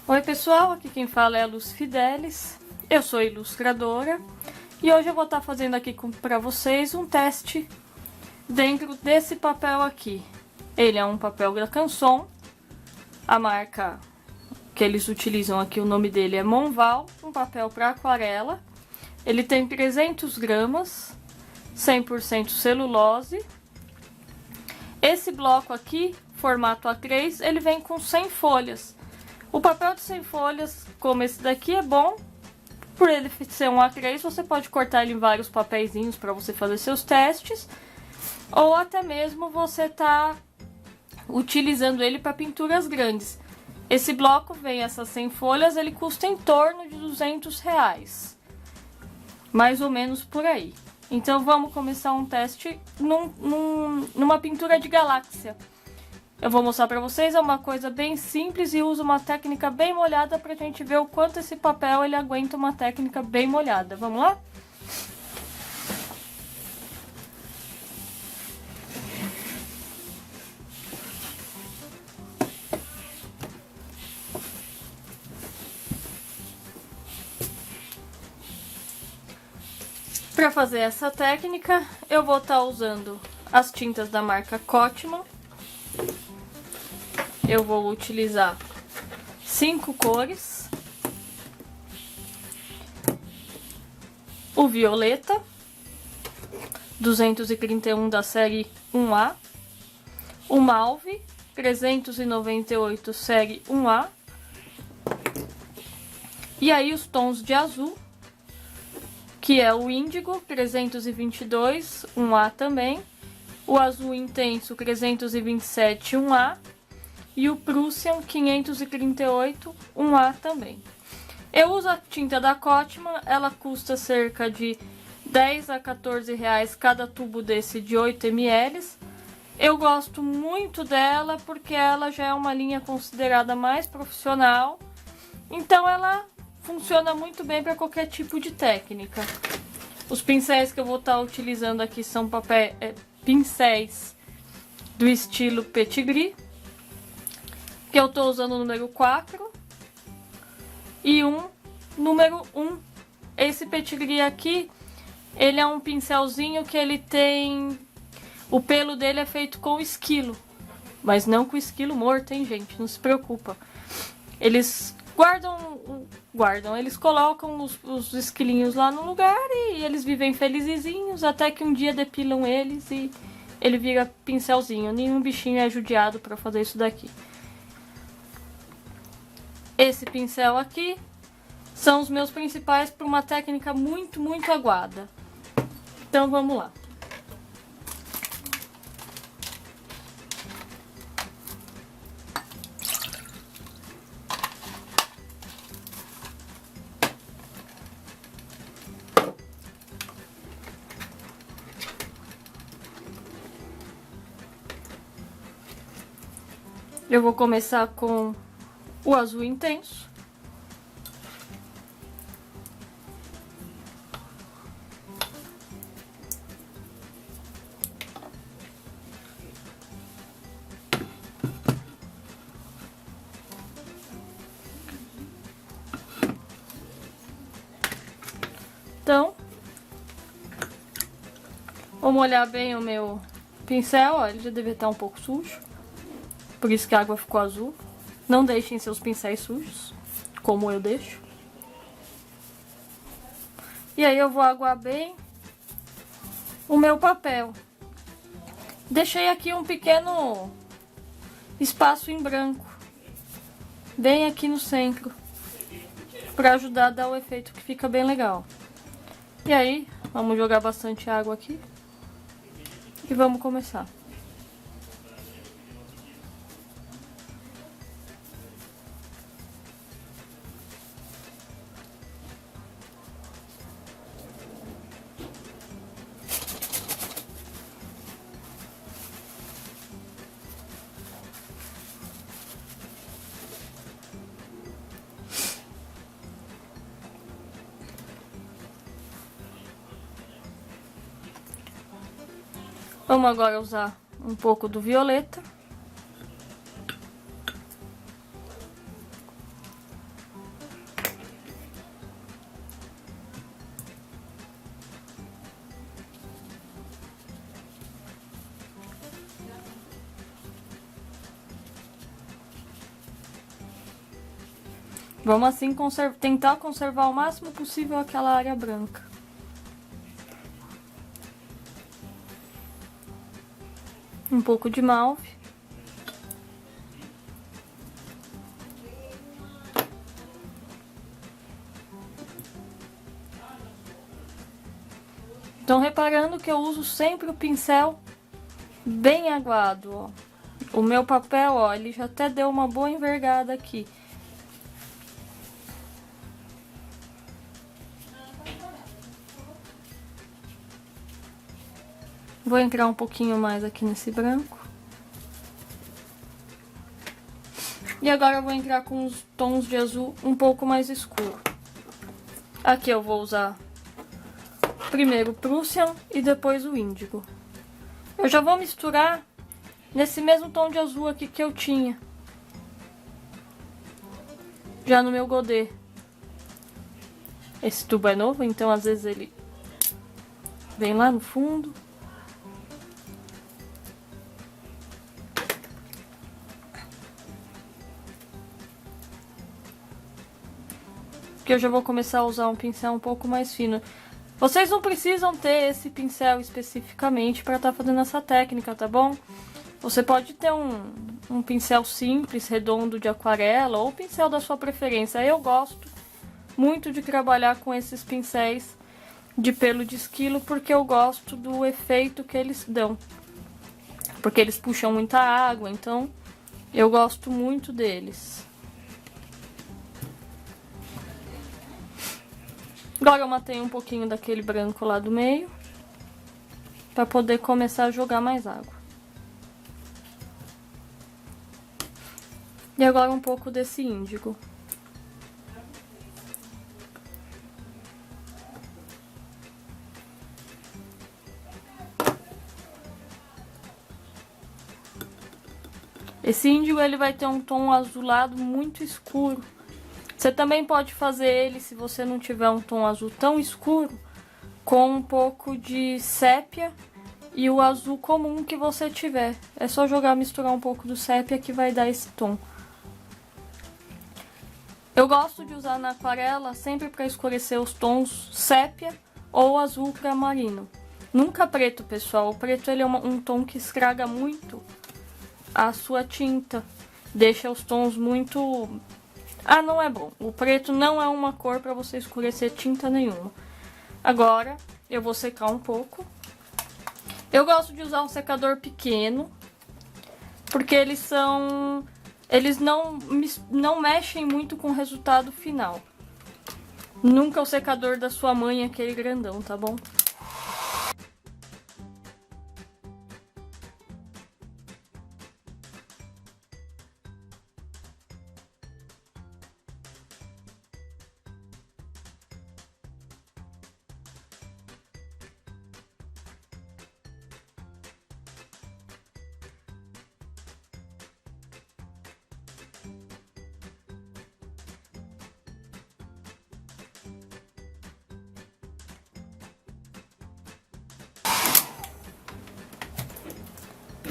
Oi pessoal, aqui quem fala é a Luz Fidelis, eu sou ilustradora e hoje eu vou estar fazendo aqui para vocês um teste dentro desse papel aqui. Ele é um papel da Canson, a marca que eles utilizam aqui, o nome dele é Monval, um papel para aquarela. Ele tem 300 gramas, 100% celulose. Esse bloco aqui, formato A3, ele vem com 100 folhas. O papel de 100 folhas, como esse daqui, é bom. Por ele ser um A3, você pode cortar ele em vários papeizinhos para você fazer seus testes. Ou até mesmo você tá utilizando ele para pinturas grandes. Esse bloco vem essas 100 folhas, ele custa em torno de R$200. Mais ou menos por aí. Então vamos começar um teste numa pintura de galáxia. Eu vou mostrar pra vocês, é uma coisa bem simples e uso uma técnica bem molhada pra gente ver o quanto esse papel ele aguenta uma técnica bem molhada. Vamos lá? Para fazer essa técnica, eu vou estar usando as tintas da marca Cotman. Eu vou utilizar 5 cores. O violeta, 231 da série 1A. O malve, 398 série 1A. E aí os tons de azul, que é o índigo, 322, 1A também. O azul intenso, 327, 1A. E o Prussian, 538, 1A também. Eu uso a tinta da Cotman, ela custa cerca de 10 a 14 reais cada tubo desse de 8 ml. Eu gosto muito dela porque ela já é uma linha considerada mais profissional. Então ela funciona muito bem para qualquer tipo de técnica. Os pincéis que eu vou estar utilizando aqui são pincéis do estilo Petit Gris, que eu estou usando o número 4 e número 1. Esse Petit Gris aqui, ele é um pincelzinho que ele tem... O pelo dele é feito com esquilo, mas não com esquilo morto, hein, gente? Não se preocupa. Eles eles colocam os esquilinhos lá no lugar e eles vivem felizinhos até que um dia depilam eles e ele vira pincelzinho. Nenhum bichinho é judiado para fazer isso daqui. Esse pincel aqui são os meus principais para uma técnica muito, muito aguada. Então vamos lá. Eu vou começar com o azul intenso. Então, vou molhar bem o meu pincel, ó, ele já deve estar um pouco sujo. Por isso que a água ficou azul. Não deixem seus pincéis sujos, como eu deixo. E aí eu vou aguar bem o meu papel. Deixei aqui um pequeno espaço em branco, bem aqui no centro, para ajudar a dar o efeito que fica bem legal. E aí, vamos jogar bastante água aqui e vamos começar. Vamos agora usar um pouco do violeta. Vamos assim tentar conservar o máximo possível aquela área branca. Um pouco de malve. Estão reparando que eu uso sempre o pincel bem aguado, ó. O meu papel, ó, ele já até deu uma boa envergada aqui. Vou entrar um pouquinho mais aqui nesse branco. E agora eu vou entrar com os tons de azul um pouco mais escuro. Aqui eu vou usar primeiro o Prussian e depois o índigo. Eu já vou misturar nesse mesmo tom de azul aqui que eu tinha. Já no meu godê. Esse tubo é novo, então às vezes ele vem lá no fundo. Que eu já vou começar a usar um pincel um pouco mais fino. Vocês não precisam ter esse pincel especificamente para estar fazendo essa técnica, tá bom? Você pode ter um pincel simples, redondo de aquarela ou pincel da sua preferência. Eu gosto muito de trabalhar com esses pincéis de pelo de esquilo porque eu gosto do efeito que eles dão. Porque eles puxam muita água, então eu gosto muito deles. Agora eu matei um pouquinho daquele branco lá do meio, para poder começar a jogar mais água. E agora um pouco desse índigo. Esse índigo ele vai ter um tom azulado muito escuro. Você também pode fazer ele, se você não tiver um tom azul tão escuro, com um pouco de sépia e o azul comum que você tiver. É só misturar um pouco do sépia que vai dar esse tom. Eu gosto de usar na aquarela sempre para escurecer os tons sépia ou azul para marino. Nunca preto, pessoal. O preto ele é um tom que estraga muito a sua tinta. Deixa os tons muito... Ah, não é bom. O preto não é uma cor para você escurecer tinta nenhuma. Agora, eu vou secar um pouco. Eu gosto de usar um secador pequeno, porque eles não mexem muito com o resultado final. Nunca o secador da sua mãe, aquele grandão, tá bom?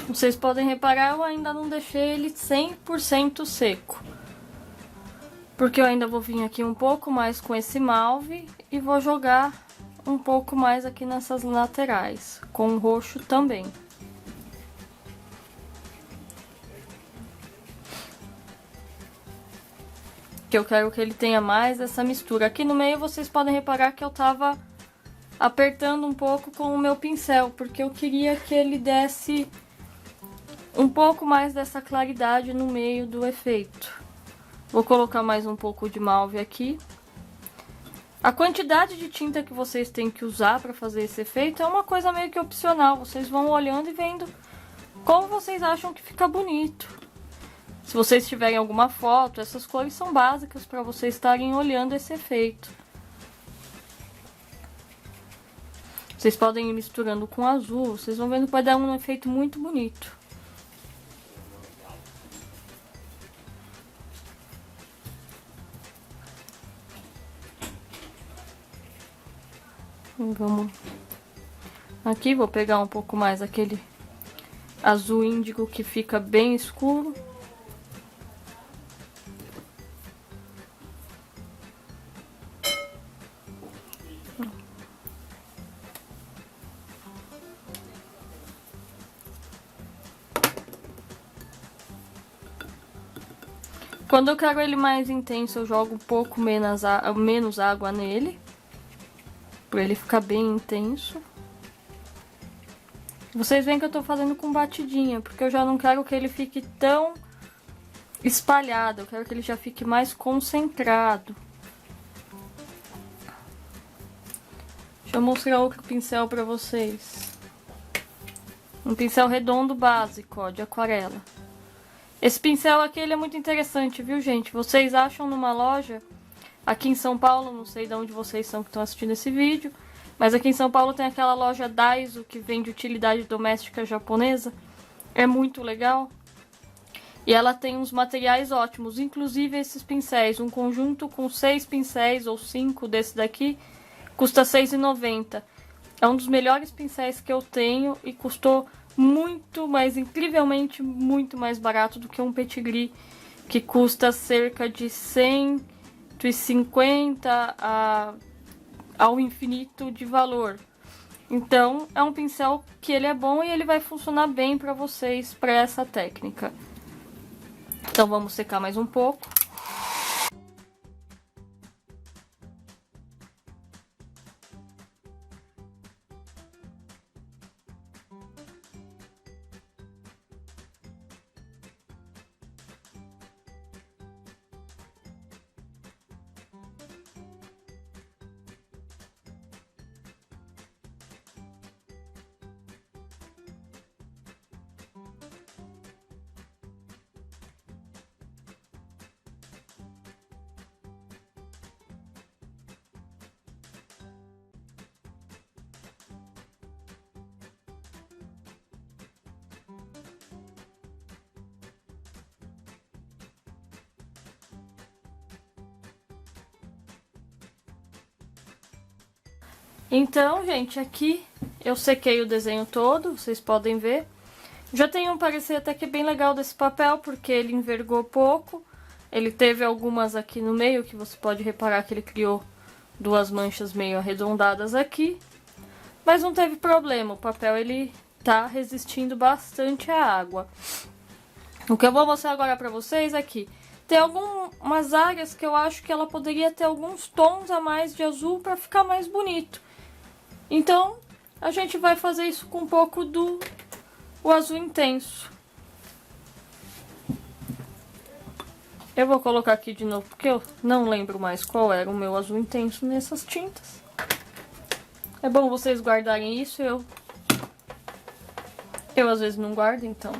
Vocês podem reparar, eu ainda não deixei ele 100% seco. Porque eu ainda vou vir aqui um pouco mais com esse malve e vou jogar um pouco mais aqui nessas laterais, com o roxo também. Que eu quero que ele tenha mais essa mistura. Aqui no meio vocês podem reparar que eu tava apertando um pouco com o meu pincel, porque eu queria que ele desse um pouco mais dessa claridade no meio do efeito. Vou colocar mais um pouco de malve aqui. A quantidade de tinta que vocês têm que usar para fazer esse efeito é uma coisa meio que opcional. Vocês vão olhando e vendo como vocês acham que fica bonito. Se vocês tiverem alguma foto, essas cores são básicas para vocês estarem olhando esse efeito. Vocês podem ir misturando com azul, vocês vão vendo que vai dar um efeito muito bonito. Vamos aqui, vou pegar um pouco mais aquele azul índigo que fica bem escuro. Quando eu quero ele mais intenso, eu jogo um pouco menos água nele. Pra ele ficar bem intenso. Vocês veem que eu tô fazendo com batidinha, porque eu já não quero que ele fique tão espalhado. Eu quero que ele já fique mais concentrado. Deixa eu mostrar outro pincel pra vocês. Um pincel redondo básico, ó, de aquarela. Esse pincel aqui, ele é muito interessante, viu, gente? Vocês acham numa loja aqui em São Paulo, não sei de onde vocês são que estão assistindo esse vídeo, mas aqui em São Paulo tem aquela loja Daiso que vende utilidade doméstica japonesa. É muito legal. E ela tem uns materiais ótimos, inclusive esses pincéis. Um conjunto com 6 pincéis ou 5 desse daqui custa R$ 6,90. É um dos melhores pincéis que eu tenho e custou muito, mas incrivelmente muito mais barato do que um Petit-Gris, que custa cerca de 150 ao infinito de valor. Então, é um pincel que ele é bom e ele vai funcionar bem para vocês, para essa técnica. Então, vamos secar mais um pouco. Então, gente, aqui eu sequei o desenho todo, vocês podem ver. Já tem um parecer até que bem legal desse papel, porque ele envergou pouco. Ele teve algumas aqui no meio, que você pode reparar que ele criou duas manchas meio arredondadas aqui. Mas não teve problema, o papel ele tá resistindo bastante à água. O que eu vou mostrar agora pra vocês aqui. Tem algumas áreas que eu acho que ela poderia ter alguns tons a mais de azul para ficar mais bonito. Então, a gente vai fazer isso com um pouco do azul intenso. Eu vou colocar aqui de novo, porque eu não lembro mais qual era o meu azul intenso nessas tintas. É bom vocês guardarem isso, eu às vezes não guardo, então.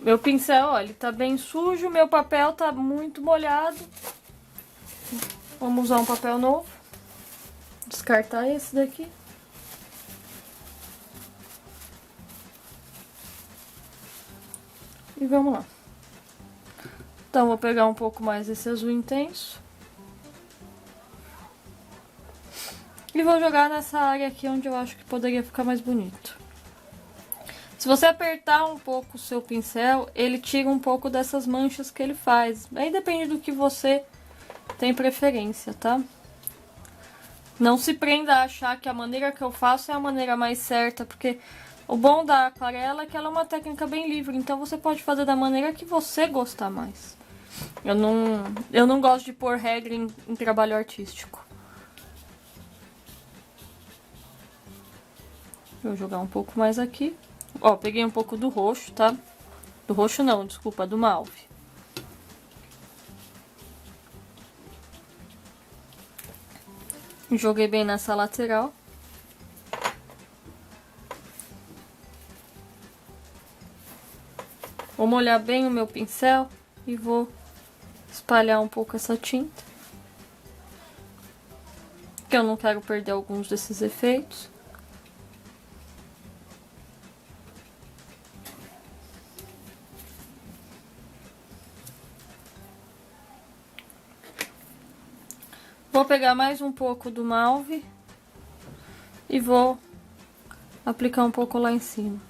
Meu pincel, ó, ele tá bem sujo, meu papel tá muito molhado. Vamos usar um papel novo. Descartar esse daqui. E vamos lá. Então, vou pegar um pouco mais desse azul intenso. E vou jogar nessa área aqui onde eu acho que poderia ficar mais bonito. Se você apertar um pouco o seu pincel, ele tira um pouco dessas manchas que ele faz. Aí depende do que você tem preferência, tá? Não se prenda a achar que a maneira que eu faço é a maneira mais certa, porque o bom da aquarela é que ela é uma técnica bem livre, então você pode fazer da maneira que você gostar mais. Eu não gosto de pôr regra em trabalho artístico. Vou jogar um pouco mais aqui. Ó, peguei um pouco do roxo, tá? Do roxo não, desculpa, do mauve. Joguei bem nessa lateral. Vou molhar bem o meu pincel e vou espalhar um pouco essa tinta. Porque eu não quero perder alguns desses efeitos. Vou pegar mais um pouco do mauve e vou aplicar um pouco lá em cima.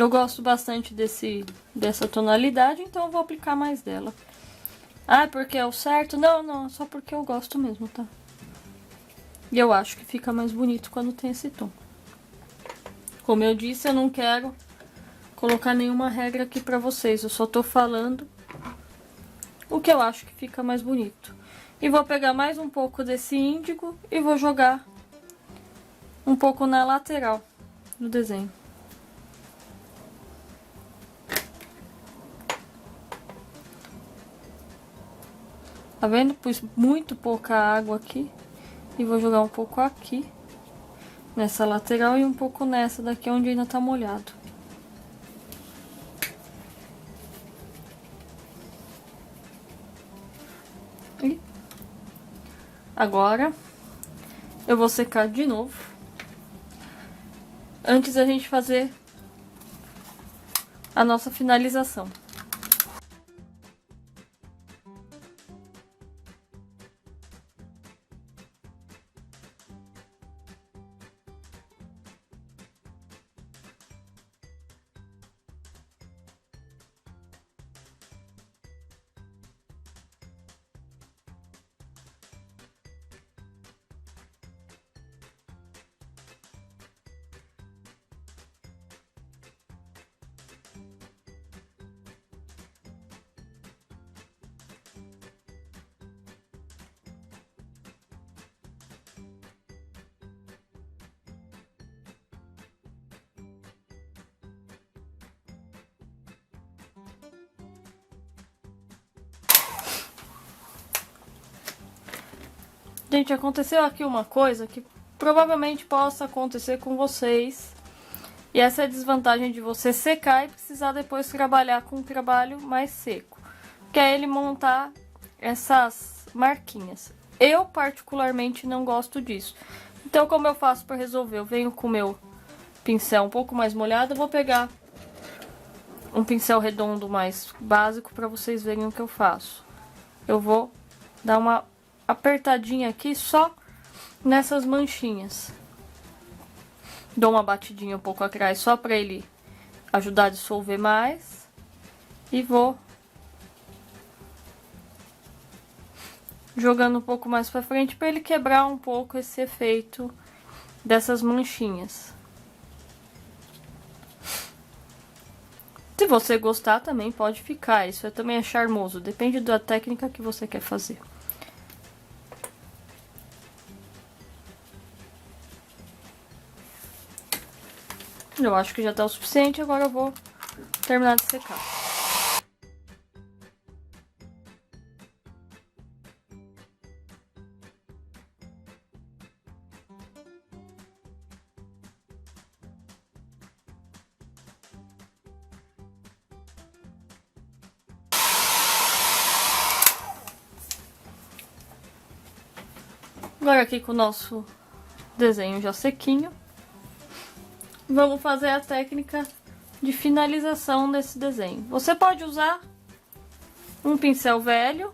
Eu gosto bastante dessa tonalidade, então eu vou aplicar mais dela. Ah, porque é o certo? Não, não, só porque eu gosto mesmo, tá? E eu acho que fica mais bonito quando tem esse tom. Como eu disse, eu não quero colocar nenhuma regra aqui pra vocês. Eu só tô falando o que eu acho que fica mais bonito. E vou pegar mais um pouco desse índigo e vou jogar um pouco na lateral do desenho. Tá vendo? Pus muito pouca água aqui. E vou jogar um pouco aqui, nessa lateral, e um pouco nessa daqui, onde ainda tá molhado. E agora, eu vou secar de novo. Antes da gente fazer a nossa finalização. Gente, aconteceu aqui uma coisa que provavelmente possa acontecer com vocês. E essa é a desvantagem de você secar e precisar depois trabalhar com um trabalho mais seco. Que é ele montar essas marquinhas. Eu particularmente não gosto disso. Então, como eu faço para resolver? Eu venho com o meu pincel um pouco mais molhado. Eu vou pegar um pincel redondo mais básico para vocês verem o que eu faço. Eu vou dar uma apertadinha aqui só nessas manchinhas. Dou uma batidinha um pouco atrás só para ele ajudar a dissolver mais. E vou jogando um pouco mais para frente para ele quebrar um pouco esse efeito dessas manchinhas. Se você gostar também pode ficar, isso também é charmoso, depende da técnica que você quer fazer. Eu acho que já tá o suficiente, agora eu vou terminar de secar. Agora aqui com o nosso desenho já sequinho, vamos fazer a técnica de finalização desse desenho. Você pode usar um pincel velho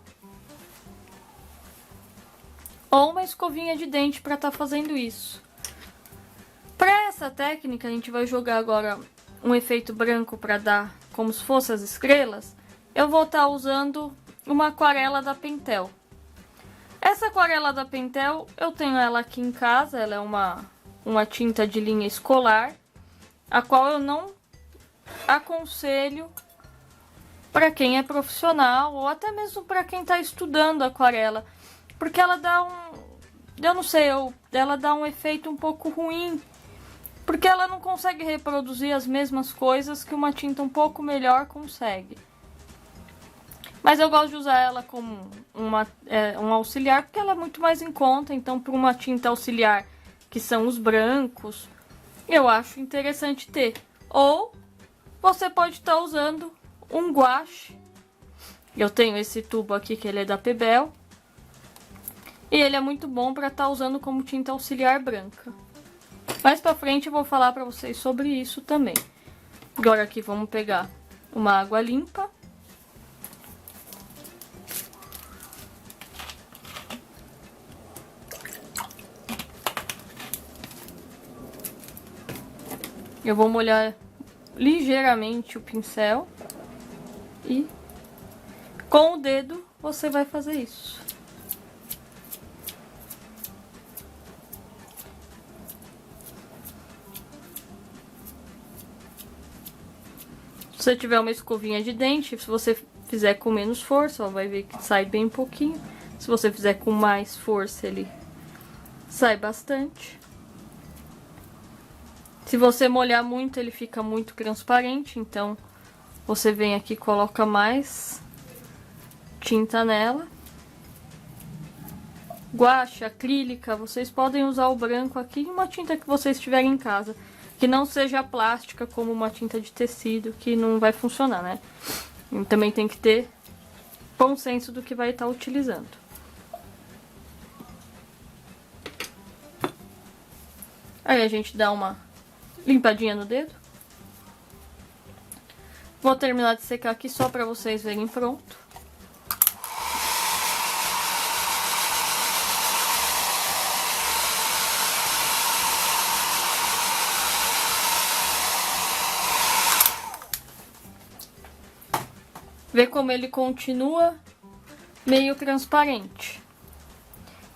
ou uma escovinha de dente para estar fazendo isso. Para essa técnica, a gente vai jogar agora um efeito branco para dar como se fossem as estrelas. Eu vou estar usando uma aquarela da Pentel. Essa aquarela da Pentel, eu tenho ela aqui em casa, ela é uma tinta de linha escolar, a qual eu não aconselho para quem é profissional ou até mesmo para quem está estudando aquarela, porque ela dá eu não sei, ela dá um efeito um pouco ruim, porque ela não consegue reproduzir as mesmas coisas que uma tinta um pouco melhor consegue. Mas eu gosto de usar ela como um auxiliar, porque ela é muito mais em conta. Então, para uma tinta auxiliar, que são os brancos, eu acho interessante ter. Ou você pode estar usando um guache. Eu tenho esse tubo aqui, que ele é da Pebel. E ele é muito bom para estar usando como tinta auxiliar branca. Mais pra frente eu vou falar para vocês sobre isso também. Agora aqui vamos pegar uma água limpa. Eu vou molhar ligeiramente o pincel e com o dedo você vai fazer isso. Se você tiver uma escovinha de dente, se você fizer com menos força, ó, vai ver que sai bem pouquinho. Se você fizer com mais força, ele sai bastante. Se você molhar muito, ele fica muito transparente, então você vem aqui e coloca mais tinta nela. Guache, acrílica, vocês podem usar o branco aqui e uma tinta que vocês tiverem em casa. Que não seja plástica, como uma tinta de tecido, que não vai funcionar, né? E também tem que ter bom senso do que vai estar utilizando. Aí a gente dá uma limpadinha no dedo. Vou terminar de secar aqui só para vocês verem pronto. Vê como ele continua meio transparente.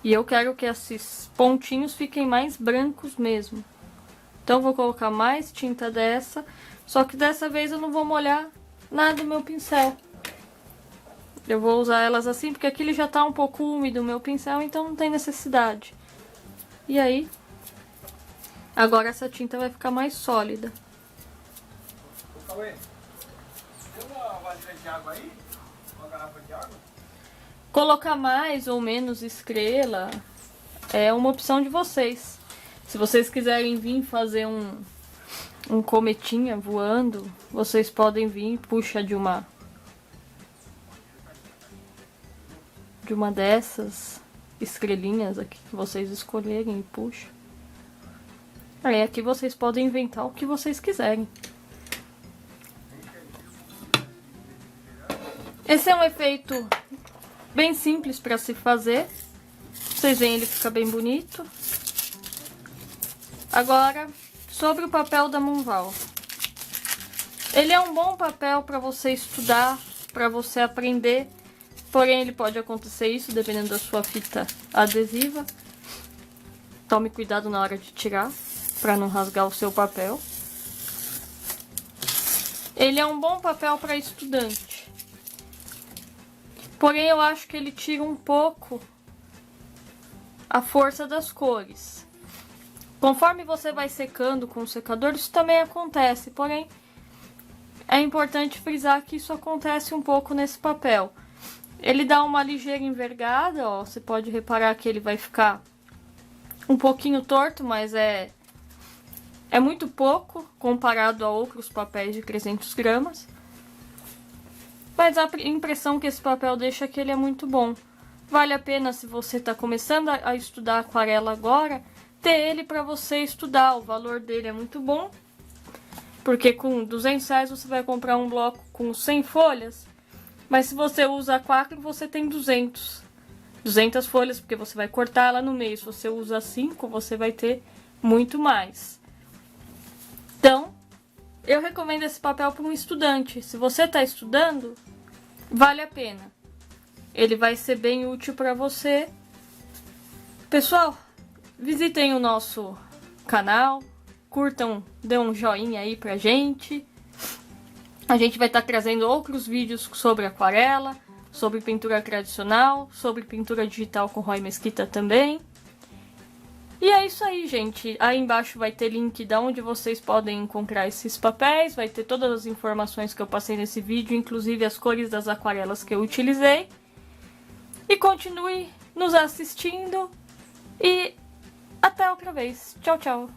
E eu quero que esses pontinhos fiquem mais brancos mesmo. Então vou colocar mais tinta dessa, só que dessa vez eu não vou molhar nada do meu pincel. Eu vou usar elas assim, porque aqui ele já tá um pouco úmido o meu pincel, então não tem necessidade. E aí, agora essa tinta vai ficar mais sólida. De água aí? Uma garrafa de água? Colocar mais ou menos estrela é uma opção de vocês. Se vocês quiserem vir fazer um cometinha voando, vocês podem vir e puxa de uma dessas estrelinhas aqui que vocês escolherem e puxa. Aí aqui vocês podem inventar o que vocês quiserem. Esse é um efeito bem simples para se fazer. Vocês veem, ele fica bem bonito. Agora, sobre o papel da Monval. Ele é um bom papel para você estudar, para você aprender. Porém, ele pode acontecer isso dependendo da sua fita adesiva. Tome cuidado na hora de tirar, para não rasgar o seu papel. Ele é um bom papel para estudante. Porém, eu acho que ele tira um pouco a força das cores. Conforme você vai secando com o secador, isso também acontece. Porém, é importante frisar que isso acontece um pouco nesse papel. Ele dá uma ligeira envergada, ó. Você pode reparar que ele vai ficar um pouquinho torto, mas é muito pouco comparado a outros papéis de 300 gramas. Mas a impressão que esse papel deixa é que ele é muito bom. Vale a pena, se você está começando a estudar aquarela agora, ter ele para você estudar. O valor dele é muito bom, porque com R$200 você vai comprar um bloco com 100 folhas, mas se você usa A4 você tem 200 folhas, porque você vai cortar ela no meio. Se você usa 5, você vai ter muito mais. Então, eu recomendo esse papel para um estudante. Se você está estudando, vale a pena. Ele vai ser bem útil para você. Pessoal, visitem o nosso canal, curtam, dê um joinha aí pra gente. A gente vai estar trazendo outros vídeos sobre aquarela, sobre pintura tradicional, sobre pintura digital com Roy Mesquita também. E é isso aí, gente. Aí embaixo vai ter link de onde vocês podem encontrar esses papéis. Vai ter todas as informações que eu passei nesse vídeo, inclusive as cores das aquarelas que eu utilizei. E continue nos assistindo. E até outra vez. Tchau, tchau.